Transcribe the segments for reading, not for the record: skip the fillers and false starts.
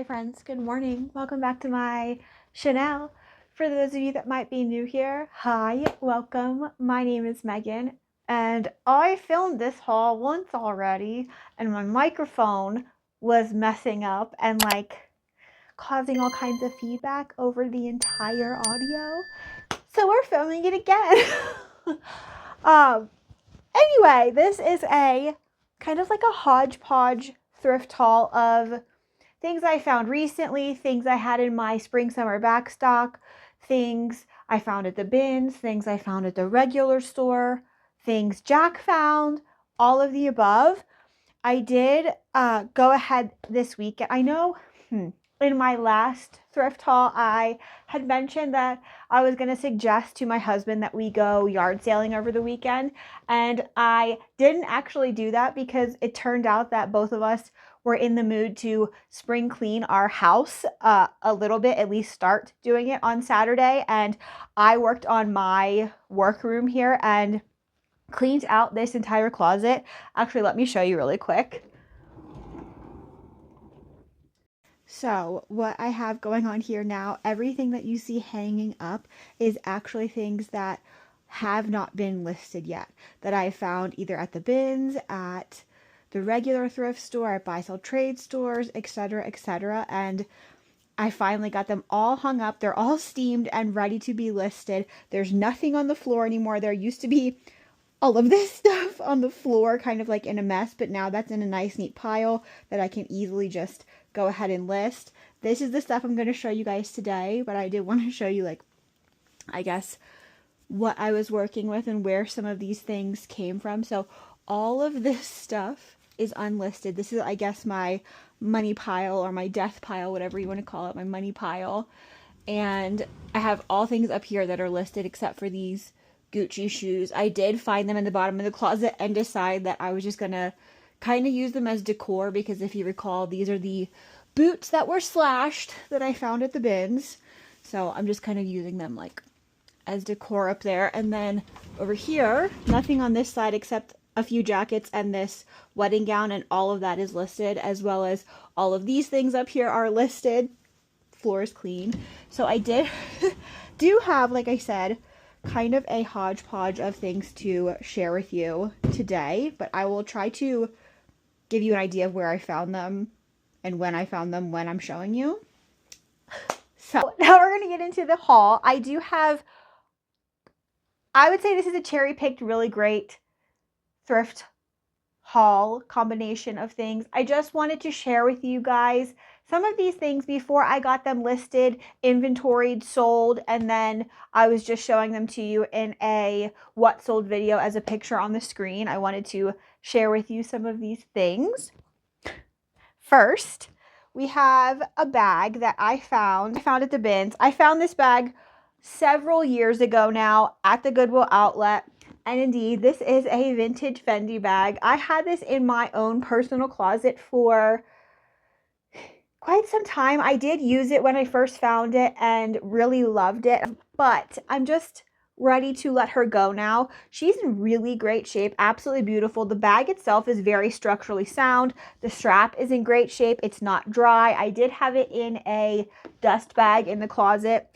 Hi friends, good morning. Welcome back to my channel. For those of you that might be new here, hi, welcome. My name is Megan and I filmed this haul once already and my microphone was messing up and causing all kinds of feedback over the entire audio. So we're filming it again. Anyway, this is a kind of like a hodgepodge thrift haul of things I found recently, things I had in my spring summer backstock, things I found at the bins, things I found at the regular store, things Jack found, all of the above. I did go ahead this week. I know in my last thrift haul, I had mentioned that I was going to suggest to my husband that we go yard sailing over the weekend. And I didn't actually do that because it turned out that both of us were in the mood to spring clean our house a little bit, at least start doing it on Saturday. And I worked on my workroom here and cleaned out this entire closet. Actually, let me show you really quick. So what I have going on here now, everything that you see hanging up is actually things that have not been listed yet, that I found either at the bins, at the regular thrift store, at buy sell trade stores, etc., etc. And I finally got them all hung up. They're all steamed and ready to be listed. There's nothing on the floor anymore. There used to be all of this stuff on the floor, kind of like in a mess, but now that's in a nice neat pile that I can easily just go ahead and list. This is the stuff I'm going to show you guys today, but I did want to show you, I guess, what I was working with and where some of these things came from. So all of this stuff is unlisted. This is, I guess, my money pile or my death pile, whatever you want to call it, my money pile. And I have all things up here that are listed except for these Gucci shoes. I did find them in the bottom of the closet and decide that I was just gonna kind of use them as decor because if you recall, these are the boots that were slashed that I found at the bins. So I'm just kind of using them as decor up there. And then over here, nothing on this side except a few jackets and this wedding gown, and all of that is listed, as well as all of these things up here are listed. Floor is clean. So I do have, like I said, kind of a hodgepodge of things to share with you today, but I will try to give you an idea of where I found them and when I found them when I'm showing you. So now we're going to get into the haul. I would say this is a cherry-picked, really great thrift haul combination of things. I just wanted to share with you guys some of these things before I got them listed, inventoried, sold, and then I was just showing them to you in a what sold video as a picture on the screen. I wanted to share with you some of these things. First, we have a bag that I found at the bins. I found this bag several years ago now at the Goodwill outlet. And indeed, this is a vintage Fendi bag. I had this in my own personal closet for quite some time. I did use it when I first found it and really loved it, but I'm just ready to let her go now. She's in really great shape, absolutely beautiful. The bag itself is very structurally sound. The strap is in great shape. It's not dry. I did have it in a dust bag in the closet.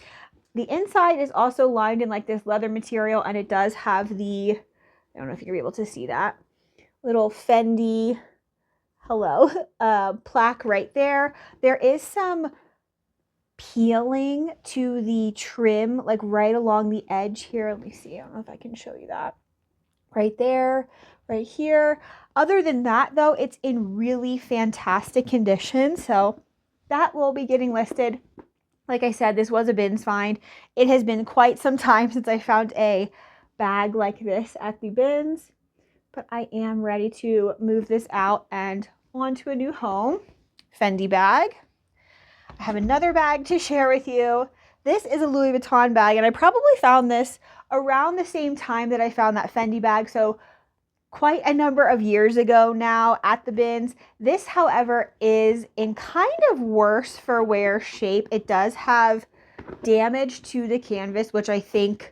The inside is also lined in this leather material, and it does have the, I don't know if you're able to see that, little Fendi plaque right there. There is some peeling to the trim, right along the edge here. Let me see. I don't know if I can show you that. Right there, right here. Other than that, though, it's in really fantastic condition. So that will be getting listed. Like I said, this was a bins find. It has been quite some time since I found a bag like this at the bins, but I am ready to move this out and on to a new home. Fendi bag. I have another bag to share with you. This is a Louis Vuitton bag, and I probably found this around the same time that I found that Fendi bag, so quite a number of years ago now at the bins. This, however, is in kind of worse for wear shape. It does have damage to the canvas, which I think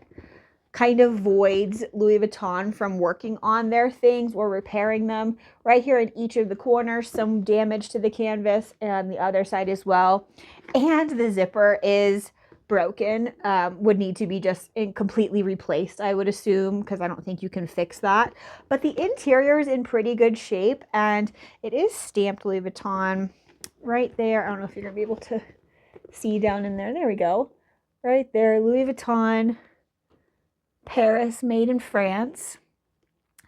kind of voids Louis Vuitton from working on their things or repairing them. Right here in each of the corners, some damage to the canvas, and the other side as well. And the zipper is broken, would need to be just completely replaced, I would assume, because I don't think you can fix that. But the interior is in pretty good shape, and it is stamped Louis Vuitton right there. I don't know if you're gonna be able to see down in there. There we go. Right there, Louis Vuitton, Paris, made in France.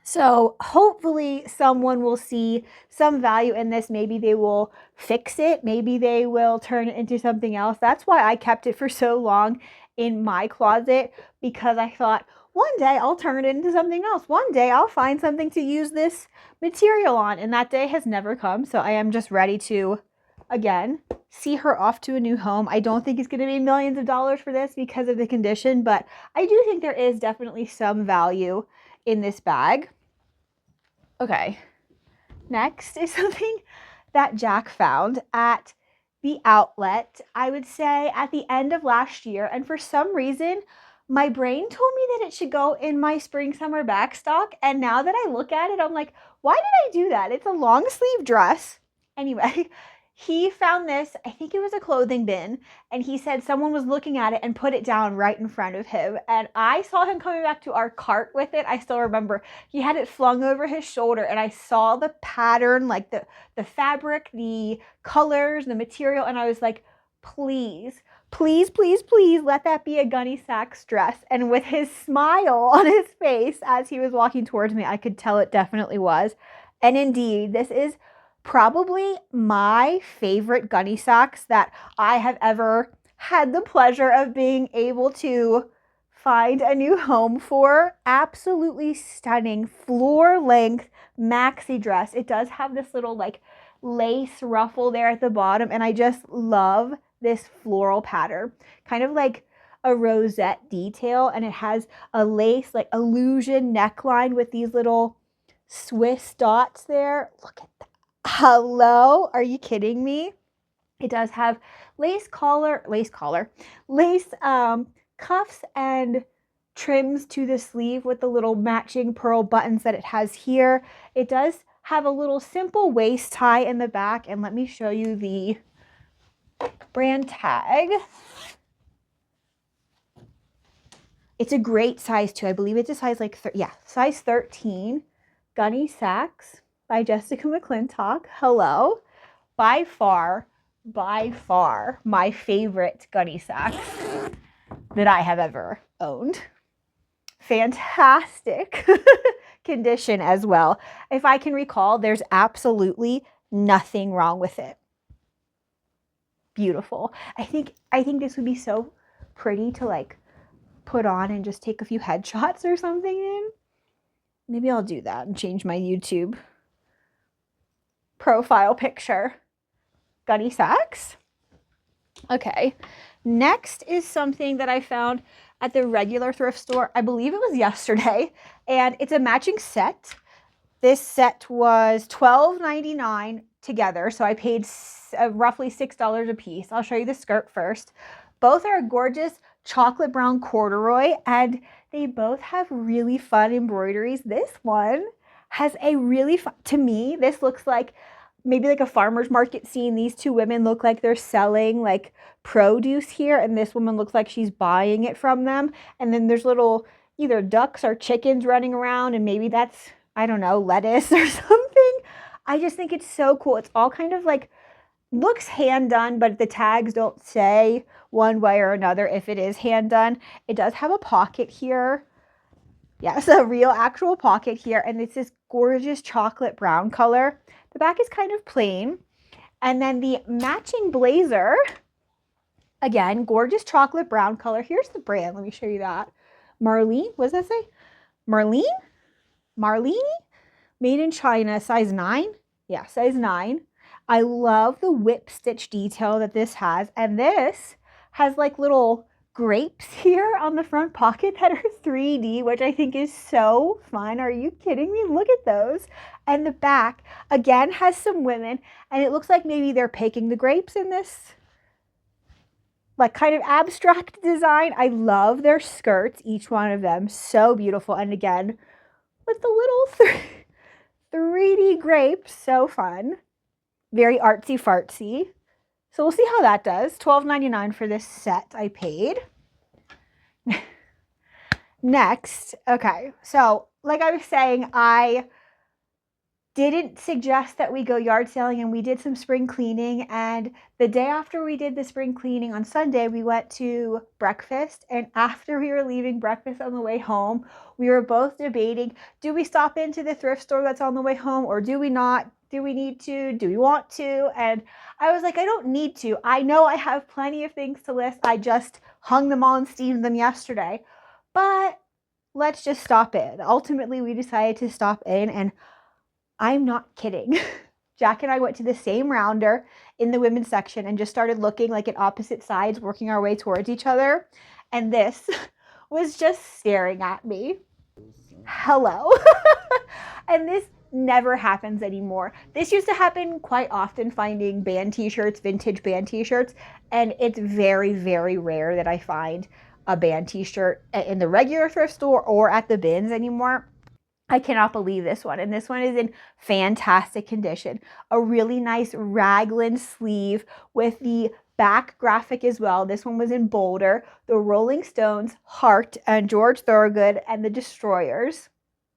So hopefully someone will see some value in this. Maybe they will fix it. Maybe they will turn it into something else. That's why I kept it for so long in my closet, because I thought one day I'll turn it into something else. One day I'll find something to use this material on, and that day has never come. So I am just ready to, again, see her off to a new home. I don't think it's going to be millions of dollars for this because of the condition, but I do think there is definitely some value in this bag. Okay, next is something that Jack found at the outlet, I would say at the end of last year. And for some reason, my brain told me that it should go in my spring summer backstock. And now that I look at it, I'm like, why did I do that? It's a long sleeve dress. Anyway, he found this, I think it was a clothing bin, and he said someone was looking at it and put it down right in front of him. And I saw him coming back to our cart with it. I still remember he had it flung over his shoulder, and I saw the pattern, like the fabric, the colors, the material, and I was like, please, please, please, please let that be a Gunne Sax dress. And with his smile on his face as he was walking towards me, I could tell it definitely was. And indeed, this is probably my favorite Gunne Sax that I have ever had the pleasure of being able to find a new home for. Absolutely stunning floor length maxi dress. It does have this little like lace ruffle there at the bottom, and I just love this floral pattern, kind of like a rosette detail, and it has a lace like illusion neckline with these little Swiss dots there. Look at that. Hello? Are you kidding me? It does have lace cuffs and trims to the sleeve with the little matching pearl buttons that it has here. It does have a little simple waist tie in the back, and let me show you the brand tag. It's a great size too. I believe it's a size like, size 13. Gunne Sax by Jessica McClintock. Hello. By far my favorite Gunne Sax that I have ever owned. Fantastic condition as well. If I can recall, there's absolutely nothing wrong with it. Beautiful. I think this would be so pretty to like put on and just take a few headshots or something in. Maybe I'll do that and change my YouTube profile picture. Gunne Sax. Okay, next is something that I found at the regular thrift store. I believe it was yesterday, and it's a matching set. This set was $12.99 together, so I paid roughly $6 a piece. I'll show you the skirt first. Both are gorgeous chocolate brown corduroy, and they both have really fun embroideries. This one has a really fun, to me, this looks like maybe like a farmer's market scene. These two women look like they're selling like produce here, and this woman looks like she's buying it from them. And then there's little either ducks or chickens running around, and maybe that's, I don't know, lettuce or something. I just think it's so cool. It's all kind of like, looks hand done, but the tags don't say one way or another if it is hand done. It does have a pocket here. Yes, a real actual pocket here, and it's this gorgeous chocolate brown color. The back is kind of plain, and then the matching blazer, again, gorgeous chocolate brown color. Here's the brand. Let me show you that. Marlene, what does that say? Marlene? Made in China, size 9. Yeah, size 9. I love the whip stitch detail that this has, and this has like little grapes here on the front pocket that are 3D, which I think is so fun. Are you kidding me? Look at those. And the back, again, has some women, and it looks like maybe they're picking the grapes in this like kind of abstract design. I love their skirts, each one of them, so beautiful. And again, with the little 3D grapes, so fun. Very artsy fartsy. So we'll see how that does. $12.99 for this set I paid. Next, okay, so like I was saying, I didn't suggest that we go yard selling, and we did some spring cleaning, and the day after we did the spring cleaning on Sunday, we went to breakfast, and after we were leaving breakfast on the way home, we were both debating, do we stop into the thrift store that's on the way home, or do we not? Do we need to? Do we want to? And I was like, I don't need to. I know I have plenty of things to list. I just hung them all and steamed them yesterday, but let's just stop in. Ultimately, we decided to stop in, and I'm not kidding. Jack and I went to the same rounder in the women's section and just started looking like at opposite sides, working our way towards each other. And this was just staring at me. Hello. And this never happens anymore. This used to happen quite often, finding band t-shirts, vintage band t-shirts. And it's very, very rare that I find a band t-shirt in the regular thrift store or at the bins anymore. I cannot believe this one. And this one is in fantastic condition. A really nice raglan sleeve with the back graphic as well. This one was in Boulder. The Rolling Stones, Heart, and George Thorogood and the Destroyers.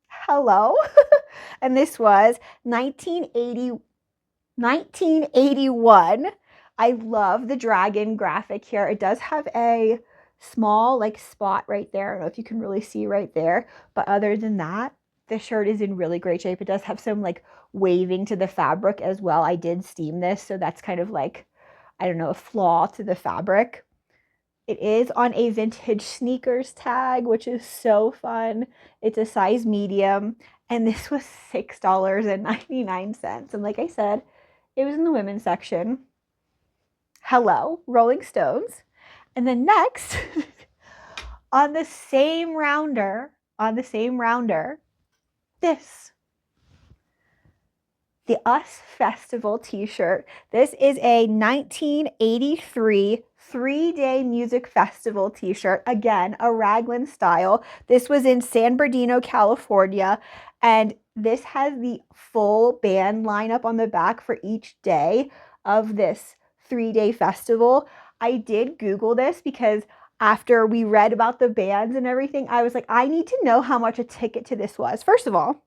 Hello. And this was 1981. I love the dragon graphic here. It does have a small like spot right there. I don't know if you can really see right there. But other than that, the shirt is in really great shape. It does have some like waving to the fabric as well. I did steam this, so that's kind of like, I don't know, a flaw to the fabric. It is on a vintage sneakers tag, which is so fun. It's a size medium, and this was $6.99. And like I said, it was in the women's section. Hello, Rolling Stones. And then next, on the same rounder, this, the Us Festival t-shirt. This is a 1983 3-day music festival t-shirt. Again, a raglan style. This was in San Bernardino, California, and this has the full band lineup on the back for each day of this 3-day festival. I did Google this because after we read about the bands and everything, I was like, I need to know how much a ticket to this was. First of all,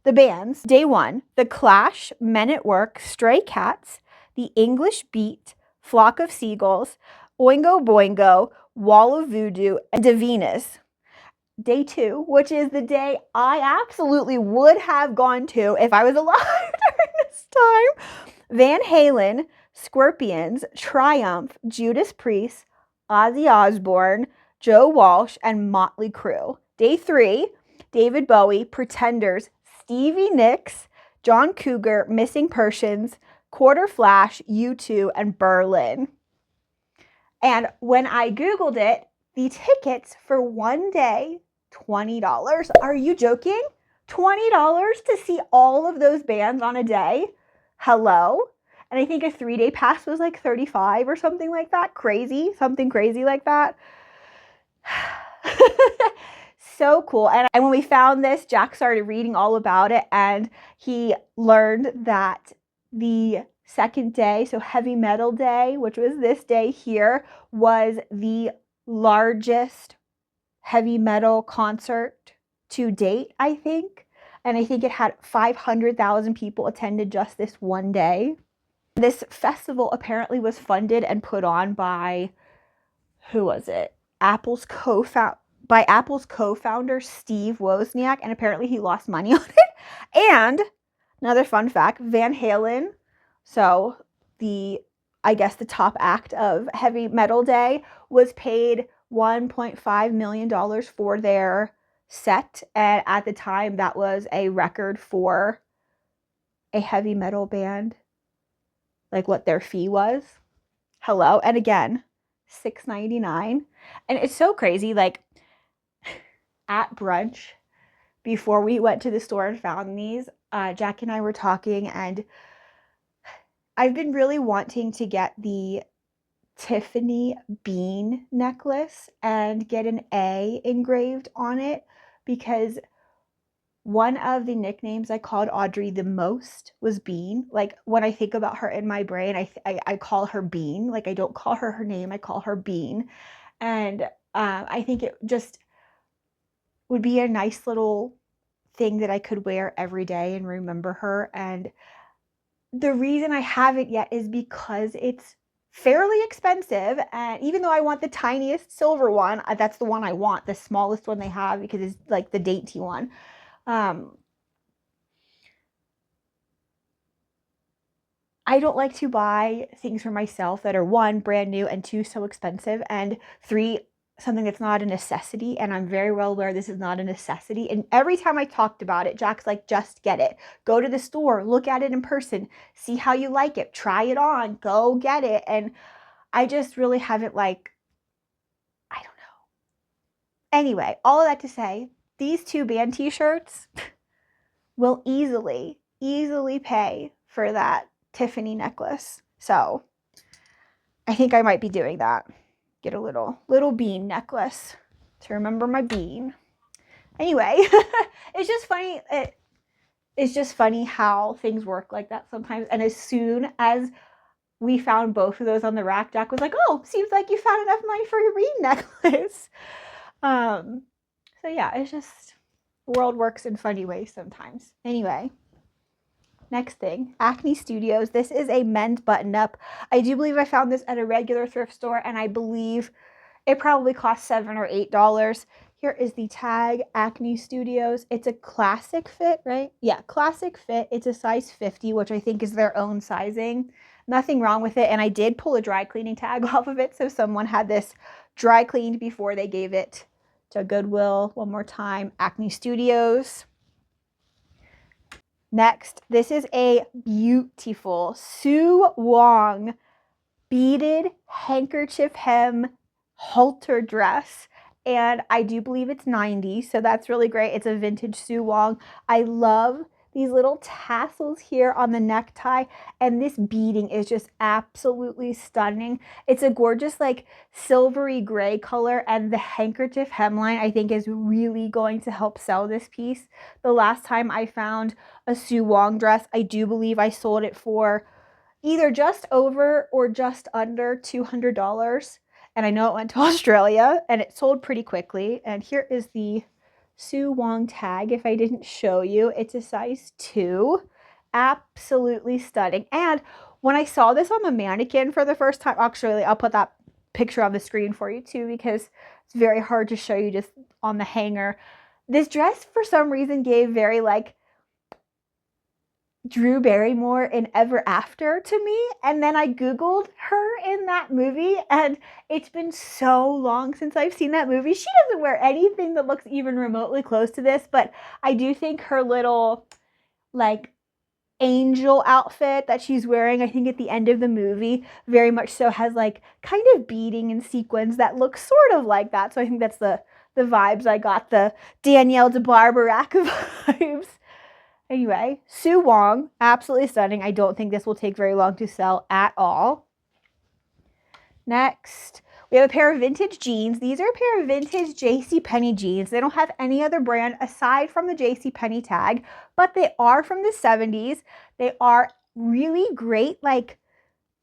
the bands, day one, The Clash, Men at Work, Stray Cats, The English Beat, Flock of Seagulls, Oingo Boingo, Wall of Voodoo, and Divinas. Day two, which is the day I absolutely would have gone to if I was alive during this time, Van Halen, Scorpions, Triumph, Judas Priest, Ozzy Osbourne, Joe Walsh, and Motley Crue. Day three, David Bowie, Pretenders, Stevie Nicks, John Cougar, Missing Persons, Quarter Flash, U2, and Berlin. And when I Googled it, the tickets for one day, $20. Are you joking? $20 to see all of those bands on a day? Hello? And I think a 3-day pass was like $35 or something like that. Crazy, something crazy like that. So cool. And when we found this, Jack started reading all about it, and he learned that the second day, so Heavy Metal Day, which was this day here, was the largest heavy metal concert to date, I think. And I think it had 500,000 people attended just this one day. This festival apparently was funded and put on by, who was it? Apple's co-founder, Steve Wozniak, and apparently he lost money on it. And another fun fact, Van Halen, so I guess the top act of Heavy Metal Day, was paid $1.5 million for their set, and at the time that was a record for a heavy metal band, like what their fee was. Hello. And again, $6.99. And it's so crazy, like at brunch before we went to the store and found these, Jack and I were talking, and I've been really wanting to get the Tiffany bean necklace and get an A engraved on it, because one of the nicknames I called Audrey the most was Bean. Like when I think about her in my brain, I call her Bean. Like I don't call her her name, I call her Bean. And I think it just would be a nice little thing that I could wear every day and remember her. And the reason I haven't yet is because it's fairly expensive. And even though I want the tiniest silver one, that's the one I want, the smallest one they have, because it's like the dainty one. I don't like to buy things for myself that are one, brand new, and two, so expensive, and three, something that's not a necessity. And I'm very well aware this is not a necessity. And every time I talked about it, Jack's like, just get it. Go to the store, look at it in person, see how you like it, try it on, go get it. And I just really haven't, like, I don't know. Anyway, all of that to say, these two band t-shirts will easily pay for that Tiffany necklace. So I think I might be doing that. Get a little bean necklace to remember my bean. Anyway, it's just funny. It's just funny how things work like that sometimes. And as soon as we found both of those on the rack, Jack was like, "Oh, seems like you found enough money for your bean necklace." So yeah, it's just, the world works in funny ways sometimes. Anyway. Next thing, Acne Studios. This is a men's button-up. I do believe I found this at a regular thrift store, and I believe it probably cost $7 or $8. Here is the tag, Acne Studios. It's a classic fit, right? Yeah, classic fit. It's a size 50, which I think is their own sizing. Nothing wrong with it, and I did pull a dry cleaning tag off of it, so someone had this dry cleaned before they gave it to Goodwill. One more time, Acne Studios. Next, this is a beautiful Sue Wong beaded handkerchief hem halter dress. And I do believe it's 90, so that's really great. It's a vintage Sue Wong. I love these little tassels here on the necktie, and this beading is just absolutely stunning. It's a gorgeous, like, silvery gray color, and the handkerchief hemline I think is really going to help sell this piece. The last time I found a Sue Wong dress, I do believe I sold it for either just over or just under $200. And I know it went to Australia, and it sold pretty quickly. And here is the Sue Wong tag. If I didn't show you, it's a size 2. Absolutely stunning. And when I saw this on the mannequin for the first time, actually, I'll put that picture on the screen for you too, because it's very hard to show you just on the hanger. This dress, for some reason, gave very, like, Drew Barrymore in Ever After to me. And then I Googled her in that movie, and it's been so long since I've seen that movie. She doesn't wear anything that looks even remotely close to this, but I do think her little, like, angel outfit that she's wearing, I think at the end of the movie, very much so has, like, kind of beading and sequins that look sort of like that. So I think that's the vibes I got, the Danielle de Barbarac vibes. Anyway, Sue Wong, absolutely stunning. I don't think this will take very long to sell at all. Next, we have a pair of vintage jeans. These are a pair of vintage JCPenney jeans. They don't have any other brand aside from the JCPenney tag, but they are from the 70s. They are really great, like,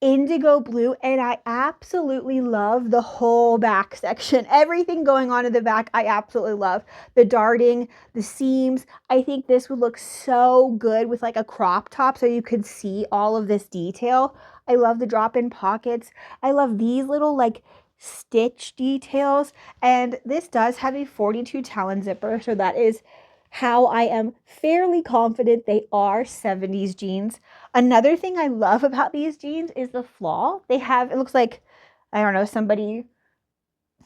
indigo blue, and I absolutely love the whole back section. Everything going on in the back, I absolutely love. The darting, the seams. I think this would look so good with, like, a crop top so you could see all of this detail. I love the drop-in pockets. I love these little, like, stitch details, and this does have a 42 talon zipper, so that is how I am fairly confident they are 70s jeans. Another thing I love about these jeans is the flaw. They have, it looks like, I don't know, somebody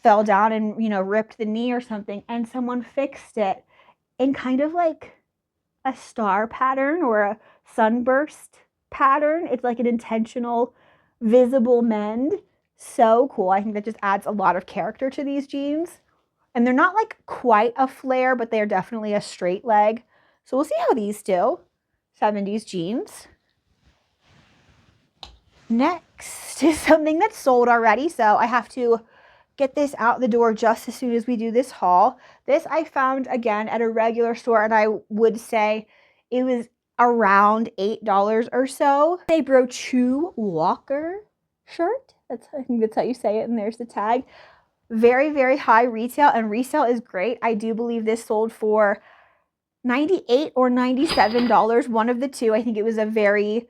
fell down and, you know, ripped the knee or something, and someone fixed it in kind of like a star pattern or a sunburst pattern. It's like an intentional, visible mend. So cool. I think that just adds a lot of character to these jeans. And they're not, like, quite a flare, but they're definitely a straight leg. So we'll see how these do. 70s jeans. Next is something that's sold already, so I have to get this out the door just as soon as we do this haul. This I found again at a regular store, and I would say it was around $8 or so. A brochure Walker shirt. I think that's how you say it, and there's the tag. Very, very high retail, and resale is great. I do believe this sold for $98 or $97, one of the two. I think it was a very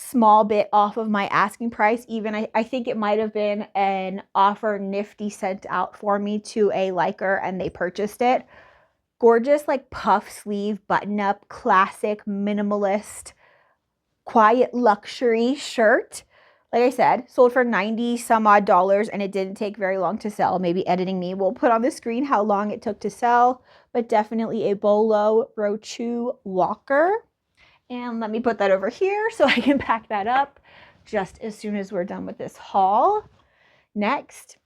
small bit off of my asking price. Even I think it might have been an offer NIFTY sent out for me to a liker and they purchased it. Gorgeous, like puff sleeve, button up, classic, minimalist, quiet luxury shirt. Like I said, sold for 90 some odd dollars, and it didn't take very long to sell. Maybe editing me will put on the screen how long it took to sell, but definitely a bolo brochure Walker. And let me put that over here so I can pack that up just as soon as we're done with this haul. Next,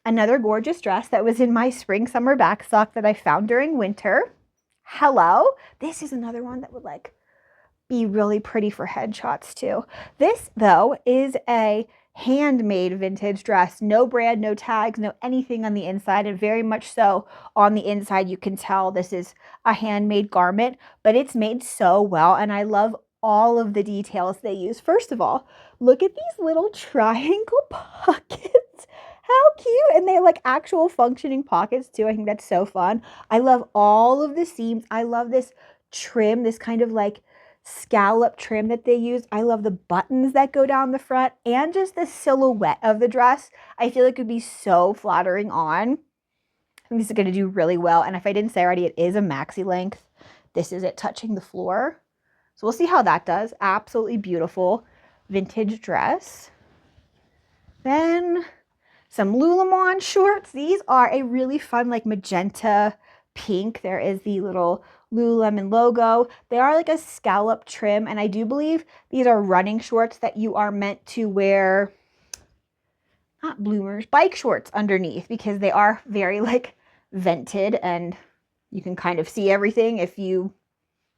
another gorgeous dress that was in my spring summer backstock that I found during winter. Hello. This is another one that would like be really pretty for headshots too. This though is a handmade vintage dress. No brand, no tags, no anything on the inside, and very much so on the inside you can tell this is a handmade garment, but it's made so well, and I love all of the details they use. First of all, look at these little triangle pockets. How cute. And they have like actual functioning pockets too. I think that's so fun. I love all of the seams. I love this trim, this kind of like scallop trim that they use. I love the buttons that go down the front and just the silhouette of the dress. I feel like it would be so flattering on. I think this is going to do really well. And if I didn't say already, it is a maxi length. This is it touching the floor. So we'll see how that does. Absolutely beautiful vintage dress. Then some Lululemon shorts. These are a really fun like magenta pink. There is the little Lululemon logo. They are like a scallop trim, and I do believe these are running shorts that you are meant to wear, not bloomers, bike shorts underneath, because they are very like vented and you can kind of see everything if you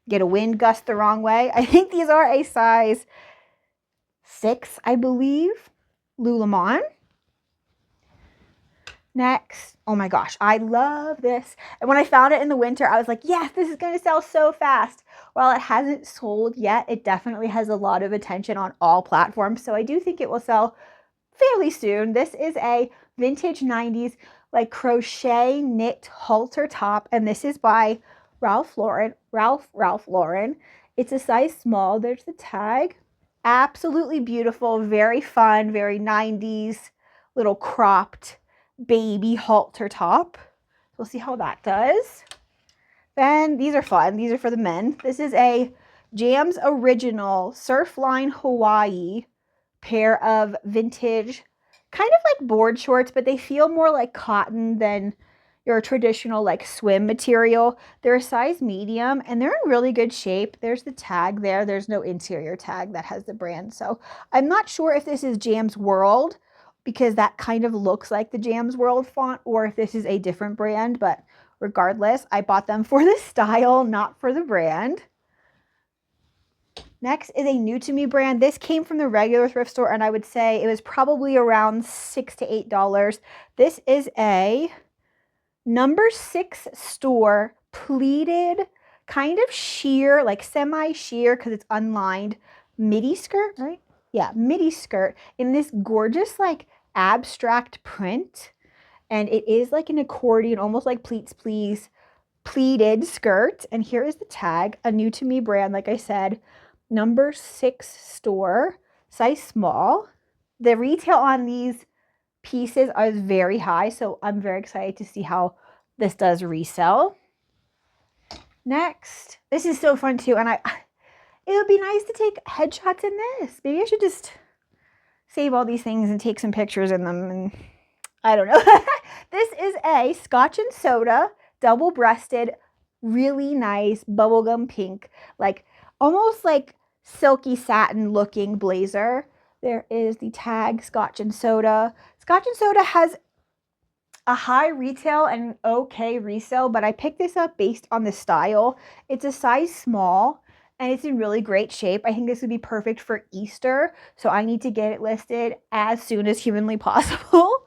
get a wind gust the wrong way. I think these are a size 6, I believe, Lululemon. Next, oh my gosh, I love this. And when I found it in the winter, I was like, yes, this is going to sell so fast. While it hasn't sold yet, it definitely has a lot of attention on all platforms. So I do think it will sell fairly soon. This is a vintage 90s like crochet knit halter top, and this is by Ralph Lauren. It's a size small. There's the tag. Absolutely beautiful, very fun, very 90s, little cropped baby halter top. We'll see how that does. Then these are fun. These are for the men. This is a Jams Original Surfline Hawaii pair of vintage, kind of like board shorts, but they feel more like cotton than your traditional like swim material. They're a size medium and they're in really good shape. There's the tag there. There's no interior tag that has the brand. So I'm not sure if this is Jams World, because that kind of looks like the Jams World font, or if this is a different brand, but regardless, I bought them for the style, not for the brand. Next is a new to me brand. This came from the regular thrift store, and I would say it was probably around $6 to $8. This is a No. 6 store pleated, kind of sheer, like semi-sheer because it's unlined midi skirt, right? Yeah, midi skirt in this gorgeous like abstract print, and it is like an accordion, almost like pleats please pleated skirt. And here is the tag, a new to me brand, like I said, No. 6 store, size small. The retail on these pieces is very high, so I'm very excited to see how this does resell. Next, this is so fun too, and it would be nice to take headshots in this. Maybe I should just save all these things and take some pictures in them, and I don't know. This is a Scotch and Soda double-breasted, really nice bubblegum pink, like almost like silky satin looking blazer. There is the tag, Scotch and Soda. Scotch and Soda has a high retail and okay resale, but I picked this up based on the style. It's a size small, and it's in really great shape. I think this would be perfect for Easter, so I need to get it listed as soon as humanly possible.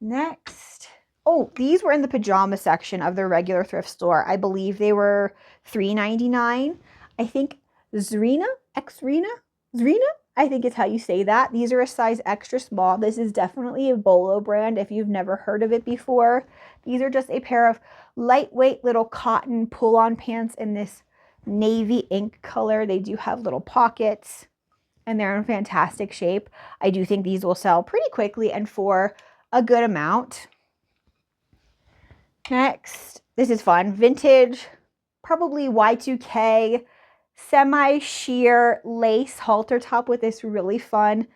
Next. Oh, these were in the pajama section of the regular thrift store. I believe they were $3.99. I think Zrina, Zrina, I think is how you say that. These are a size extra small. This is definitely a Bolo brand if you've never heard of it before. These are just a pair of lightweight little cotton pull-on pants in this navy ink color. They do have little pockets and they're in fantastic shape. I do think these will sell pretty quickly and for a good amount. Next, this is fun. Vintage, probably Y2K, semi-sheer lace halter top with this really fun,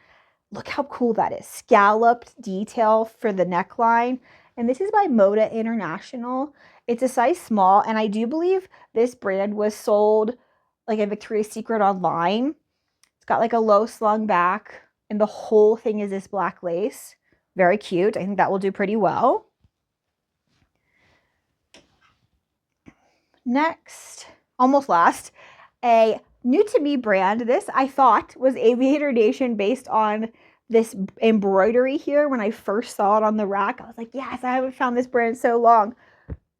look how cool that is, scalloped detail for the neckline. And this is by Moda International. It's a size small, and I do believe this brand was sold like at Victoria's Secret online. It's got like a low slung back, and the whole thing is this black lace. Very cute. I think that will do pretty well. Next, almost last, a new to me brand. This I thought was Aviator Nation based on this embroidery here. When I first saw it on the rack, I was like, yes, I haven't found this brand so long.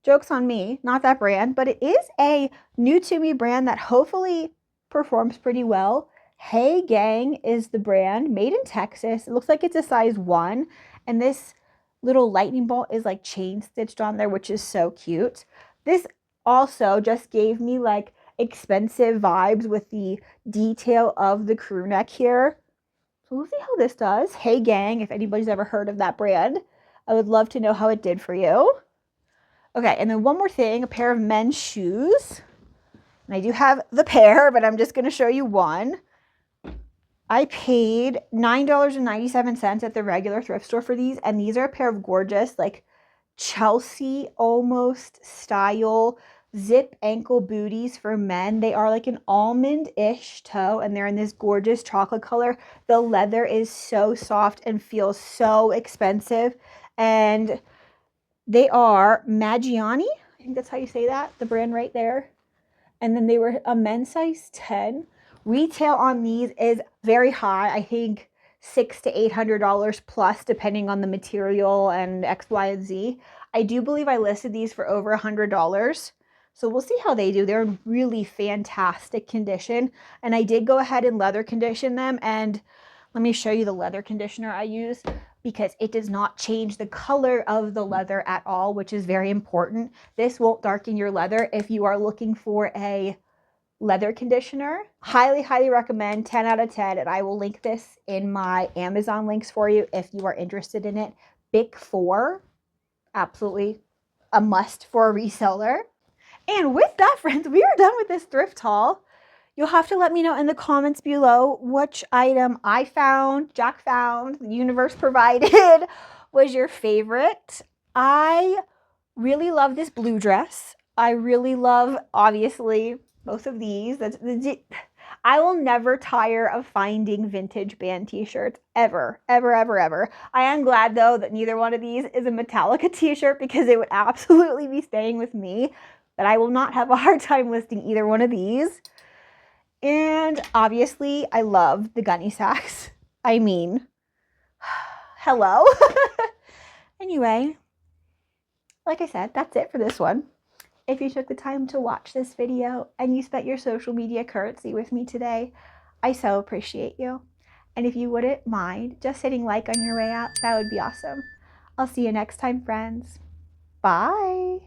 Joke's on me, not that brand, but it is a new to me brand that hopefully performs pretty well. Hey Gang is the brand, made in Texas. It looks like it's a size 1, and this little lightning bolt is like chain stitched on there, which is so cute. This also just gave me like expensive vibes with the detail of the crew neck here. So we'll see how this does. Hey Gang, if anybody's ever heard of that brand, I would love to know how it did for you. Okay, and then one more thing, a pair of men's shoes. And I do have the pair, but I'm just going to show you one. I paid $9.97 at the regular thrift store for these, and these are a pair of gorgeous, like Chelsea almost style zip ankle booties for men. They are like an almond-ish toe, and they're in this gorgeous chocolate color. The leather is so soft and feels so expensive, and they are Maggiani. I think that's how you say that, the brand right there. And then they were a men's size 10. Retail on these is very high. I think $600 to $800 plus, depending on the material and X, Y, and Z. I do believe I listed these for over $100. So we'll see how they do. They're in really fantastic condition. And I did go ahead and leather condition them. And let me show you the leather conditioner I use, because it does not change the color of the leather at all, which is very important. This won't darken your leather if you are looking for a leather conditioner. Highly, highly recommend, 10 out of 10. And I will link this in my Amazon links for you if you are interested in it. Big 4, absolutely a must for a reseller. And with that, friends, we are done with this thrift haul. You'll have to let me know in the comments below which item I found, Jack found, the universe provided was your favorite. I really love this blue dress. I really love, obviously, both of these. I will never tire of finding vintage band t-shirts, ever, ever, ever, ever. I am glad, though, that neither one of these is a Metallica t-shirt, because it would absolutely be staying with me. But I will not have a hard time listing either one of these. And obviously, I love the Gunne Sax. I mean, hello. Anyway, like I said, that's it for this one. If you took the time to watch this video and you spent your social media currency with me today, I so appreciate you. And if you wouldn't mind just hitting like on your way out, that would be awesome. I'll see you next time, friends. Bye.